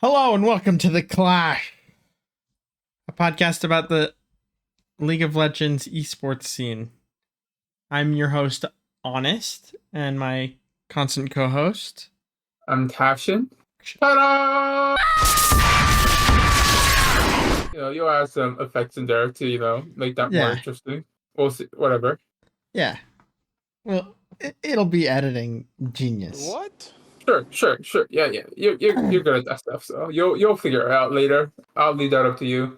Hello and welcome to The Clash, a podcast about the League of Legends esports scene. I'm your host, Honest, and my constant co-host. I'm Tashin. Ta-da! You'll add some effects in there to, make that more interesting. We'll see. Whatever. Yeah. Well, it'll be editing genius. What? Sure. Yeah. You're good at that stuff, so you'll figure it out later. I'll leave that up to you.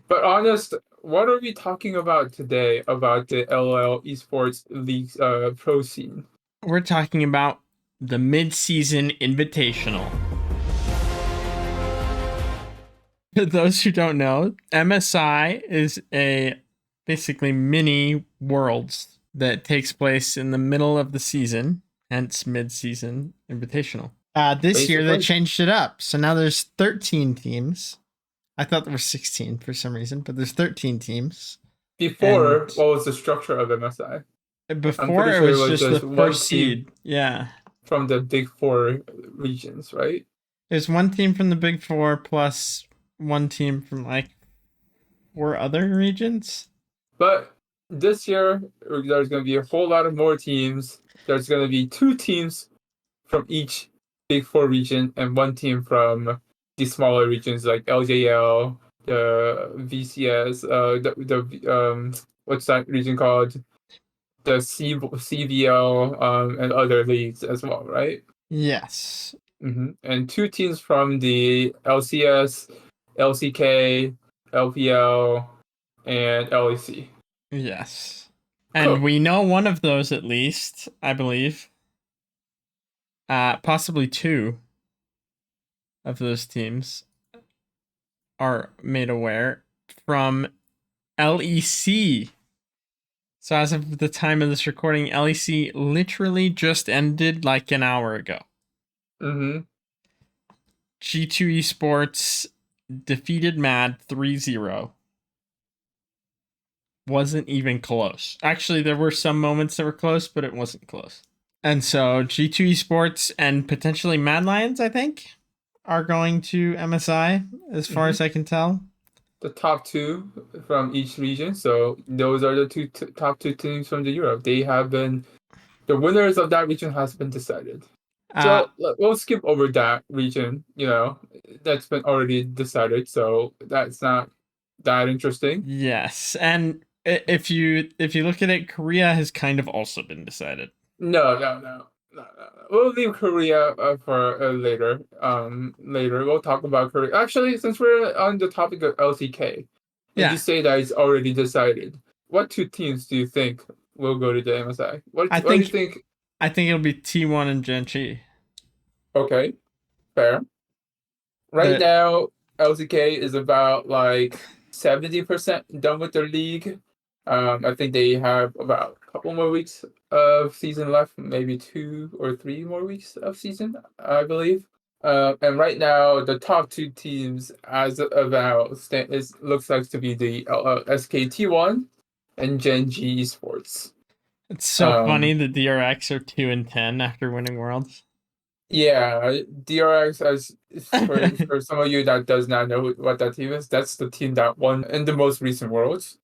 But honest, what are we talking about today about the LL Esports League pro scene? We're talking about the mid-season invitational. For those who don't know, MSI is a basically mini worlds that takes place in the middle of the season, hence mid-season invitational. This year they changed it up, so now there's 13 teams. I thought there were 16 for some reason, but there's 13 teams. Before, what was the structure of MSI? Before it was just the first seed. Yeah. From the big four regions, right? There's one team from the big four plus one team from like four other regions. But this year, there's going to be a whole lot of more teams. There's going to be 2 teams from each big four region and 1 team from the smaller regions like LJL, the VCS, what's that region called? The CVL, and other leagues as well, right? Yes. Mm-hmm. And 2 teams from the LCS, LCK, LPL, and LEC. Yes. And we know one of those at least, I believe. Possibly 2 of those teams are made aware from LEC. So as of the time of this recording, LEC literally just ended like an hour ago. Mm-hmm. G2 Esports defeated Mad 3-0. Wasn't even close. Actually, there were some moments that were close, but it wasn't close. And so G2 Esports and potentially Mad Lions, I think, are going to MSI, as far as I can tell. The top 2 from each region. So those are the top 2 teams from the Europe. They have been the winners of that region has been decided. So we'll skip over that region. That's been already decided. So that's not that interesting. Yes, and if you look at it, Korea has kind of also been decided. No. We'll leave Korea for later. Later we'll talk about Korea. Actually, since we're on the topic of LCK, and you say that it's already decided, what 2 teams do you think will go to the MSI? What do you think? I think it'll be T1 and Genchi. Okay, fair. Right now, LCK is about like 70% done with their league. I think they have about a couple more weeks of season left, maybe 2 or 3 more weeks of season, I believe. And right now, the top 2 teams as of now looks like to be the SKT1 and Genji Esports. It's so funny that DRX are 2-10 after winning Worlds. Yeah, DRX, for some of you that does not know what that team is, that's the team that won in the most recent Worlds.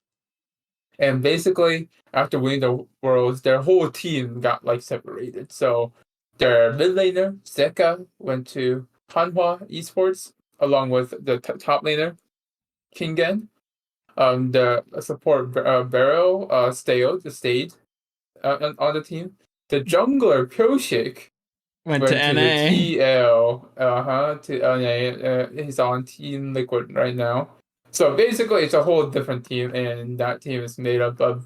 And basically, after winning the Worlds, their whole team got like separated. So their mid laner, Zeka, went to Hanwha Esports, along with the top laner, Kingen. The support Barrow stayed on the team. The jungler Pyoshik went to NA. the TL. To NA. He's on Team Liquid right now. So basically, it's a whole different team, and that team is made up of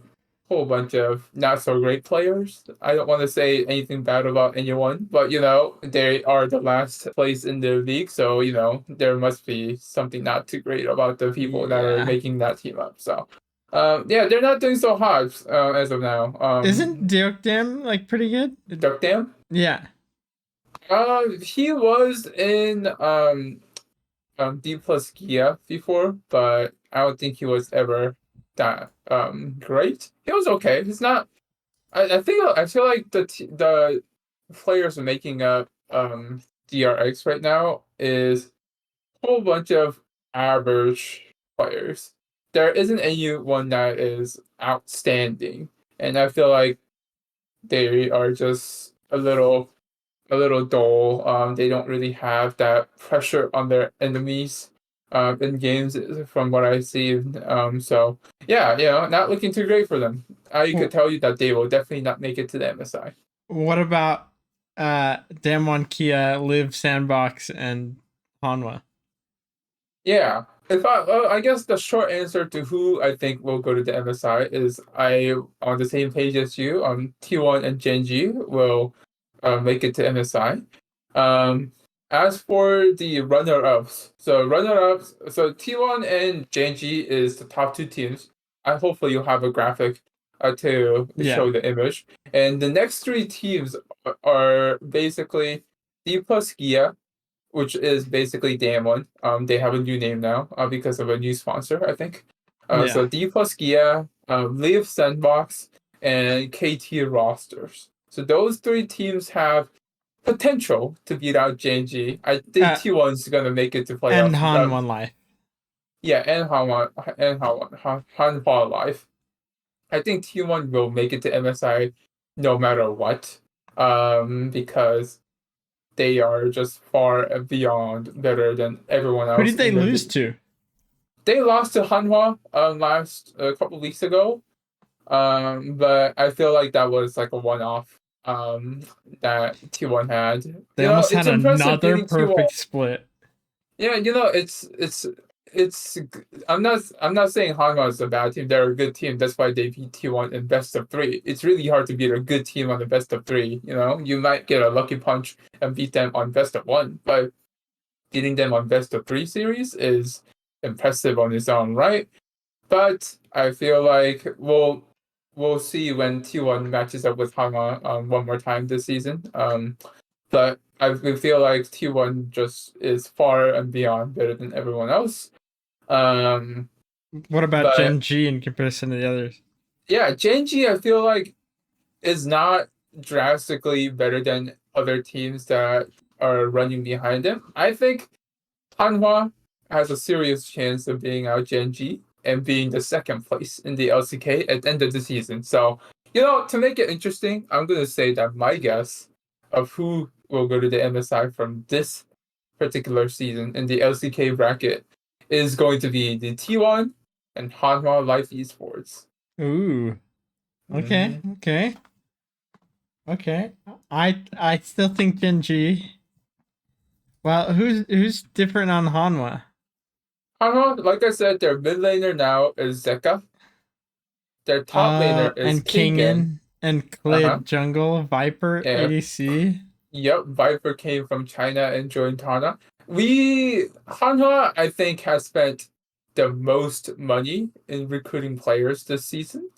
a whole bunch of not so great players. I don't want to say anything bad about anyone, but they are the last place in the league, so there must be something not too great about the people that are making that team up. So, they're not doing so hot as of now. Isn't Deokdam like pretty good? Deokdam? Yeah. He was in D plus Gia before, but I don't think he was ever that great. He was okay. He's not. I feel like the players making up DRX right now is whole bunch of average players. There isn't anyone that is outstanding, and I feel like they are just a little dull. They don't really have that pressure on their enemies in games from what I see. So yeah, not looking too great for them. I could Wh- tell you that they will definitely not make it to the MSI. What about Damwon Kia, Live Sandbox, and Hanwha? Yeah, if I guess the short answer to who I think will go to the MSI is I on the same page as you. T1 and Genji will make it to MSI. Um, as for the runner-ups, so T1 and Genji is the top two teams. I hopefully you'll have a graphic to Yeah, show the image. And the next three teams are basically D plus Gia, which is basically Damwon. They have a new name now because of a new sponsor, I think. yeah. So D plus Gia, Live Sandbox, and KT rosters. So those three teams have potential to beat out JNG. I think Uh, T1's gonna make it to and playoffs. Hanwha Life. Yeah, and Hanwha Live. I think T1 will make it to MSI no matter what. Because they are just far and beyond better than everyone Who else did they in their lose league. to? They lost to Hanwha last a couple weeks ago. But I feel like that was like a one-off that T1 had. They almost It's had impressive another beating T1. perfect split. Yeah, it's I'm not saying Hanwha is a bad team. They're a good team. That's why they beat T1 in best of three. It's really hard to beat a good team on the best of three. You might get a lucky punch and beat them on best of one, but beating them on best of three series is impressive on its own right. But I feel like we'll see when T1 matches up with Hama one more time this season. But I feel like T1 just is far and beyond better than everyone else. Um, What about but Gen G in comparison to the others? yeah, Genji I feel like is not drastically better than other teams that are running behind him. I think Hanwha has a serious chance of being out Genji and being the second place in the LCK at the end of the season. So, to make it interesting, I'm going to say that my guess of who will go to the MSI from this particular season in the LCK bracket is going to be the T1 and Hanwha Life Esports. Ooh. Okay. Mm-hmm. Okay. Okay. I still think Gen G. Well, who's different on Hanwha? Hanwha, like I said, their mid laner now is Zeka. Their top laner is And Kingen. Kingen and Uh-huh. Clid Jungle Viper Yeah. ADC. Yep, Viper came from China and joined Hana. Hanwha, I think, has spent the most money in recruiting players this season.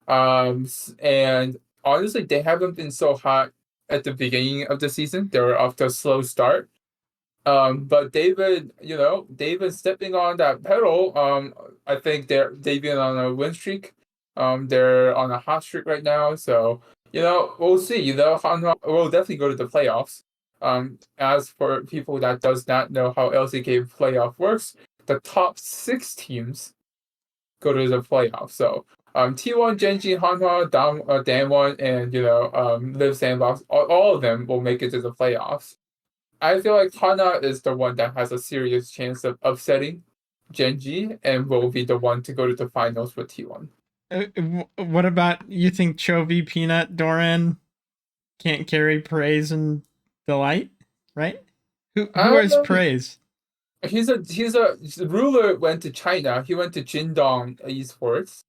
And honestly, they haven't been so hot at the beginning of the season. They were off to a slow start. But David stepping on that pedal. I think they've been on a win streak. They're on a hot streak right now. So we'll see. Hanwha will definitely go to the playoffs. As for people that does not know how LCK playoff works, the top six teams go to the playoffs. So T1, Genji, Hanwha, Damwon, and Live Sandbox, all of them will make it to the playoffs. I feel like Hana is the one that has a serious chance of upsetting Genji and will be the one to go to the finals with T1. What about you think Chovy, Peanut, Doran can't carry praise and delight, right? Who has Um, praise? he's a ruler went to China. He went to Jindong Esports.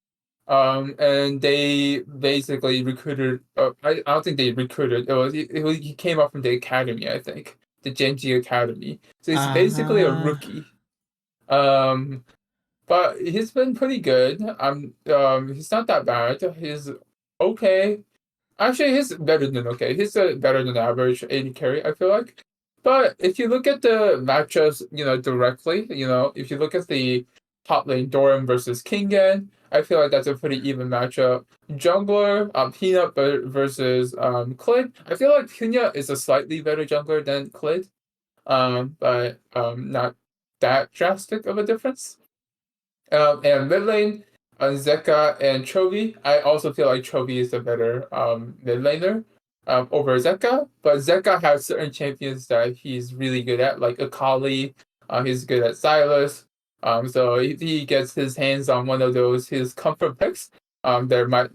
And they basically recruited. I don't think they recruited. He came up from the academy. I think the Genji Academy. So he's basically a Uh rookie. Um, But he's been pretty good. He's not that bad. He's okay. Actually, he's better than okay. He's a better than average AD carry, I feel like. But if you look at the matchups, directly, if you look at the top lane Doran versus Kingen, I feel like that's a pretty even matchup. Jungler, Peanut versus Clid. I feel like Peanut is a slightly better jungler than Clid. But not that drastic of a difference. And mid lane, Zeka and Chovy. I also feel like Chovy is the better mid laner over Zeka. But Zeka has certain champions that he's really good at, like Akali. He's good at Silas. So if he gets his hands on one of those his comfort picks, there might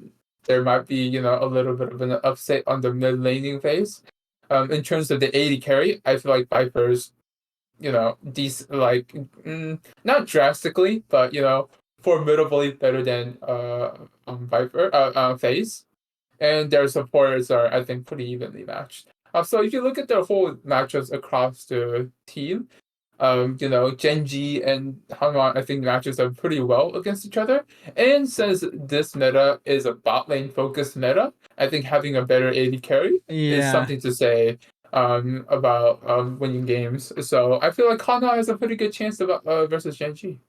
be a little bit of an upset on the mid laning phase. In terms of the AD carry, I feel like Viper's these like not drastically, but formidably better than Viper FaZe, and their supporters are I think pretty evenly matched. So if you look at the whole matchups across the team, Genji and Hanwha I think matches up pretty well against each other. And since this meta is a bot lane focused meta, I think having a better AD carry is Yeah. something to say about winning games. So I feel like Hanwha has a pretty good chance about versus Genji.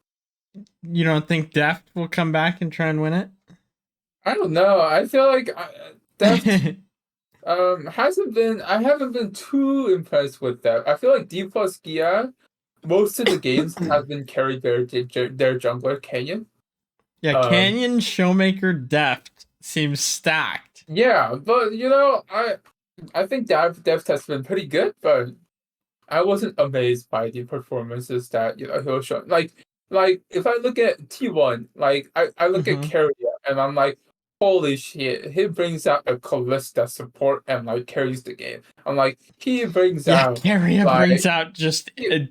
You don't think Deft will come back and try and win it? I don't know. I feel like Deft hasn't been. I haven't been too impressed with that. I feel like D plus Gia most of the games have been carried their jungler Canyon. Yeah, Um, Canyon, Showmaker, Deft seems stacked. yeah, but I think Deft has been pretty good, but I wasn't amazed by the performances that he was showing. Like if I look at T1, like I look at Hmm. Carrier and I'm like, holy shit, he brings out a Callista support and like carries the game. I'm like, he brings Yeah, out Carrier brings like out just a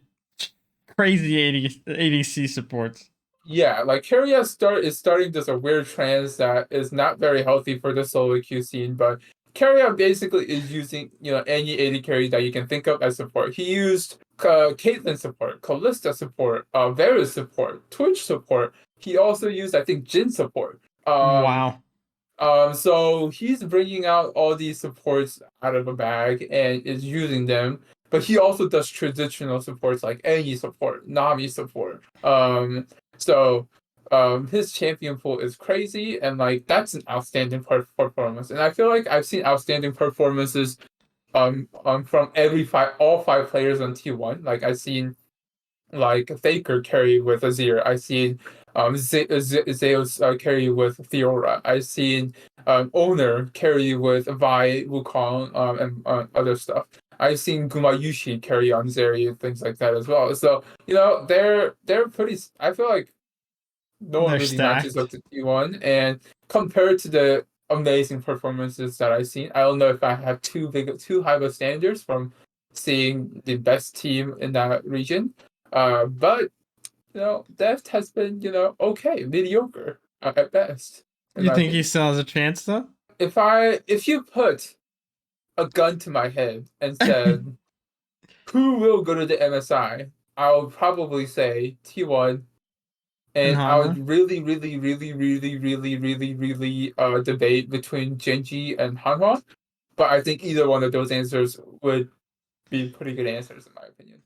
crazy 80, ADC supports. yeah, like Carrier is starting this a weird trend that is not very healthy for the solo queue scene, but Carrier basically is using, any AD carry that you can think of as support. He used Caitlyn support, Callista support, Varus support, Twitch support. He also used, I think, Jin support. Wow. So he's bringing out all these supports out of a bag and is using them. But he also does traditional supports like Annie support, Nami support. So his champion pool is crazy, and like that's an outstanding performance. And I feel like I've seen outstanding performances from all five players on T1. Like I've seen like FAKER carry with Azir. I've seen Zeus carry with Fiora. I've seen Owner carry with Vi, Wukong, and other stuff. I've seen Gumayushi carry on Zeri and things like that as well. So they're pretty. I feel like no one They're really matches up stacked. to T1, and compared to the amazing performances that I've seen, I don't know if I have too high of standards from seeing the best team in that region. But Deft has been okay, mediocre at best, in You my think he opinion. still has a chance though? If you put a gun to my head and said who will go to the MSI, I would probably say T1, And and I would Hanwha? really, really, really, really, really, really, really debate between Genji and Hanwha. But I think either one of those answers would be pretty good answers in my opinion.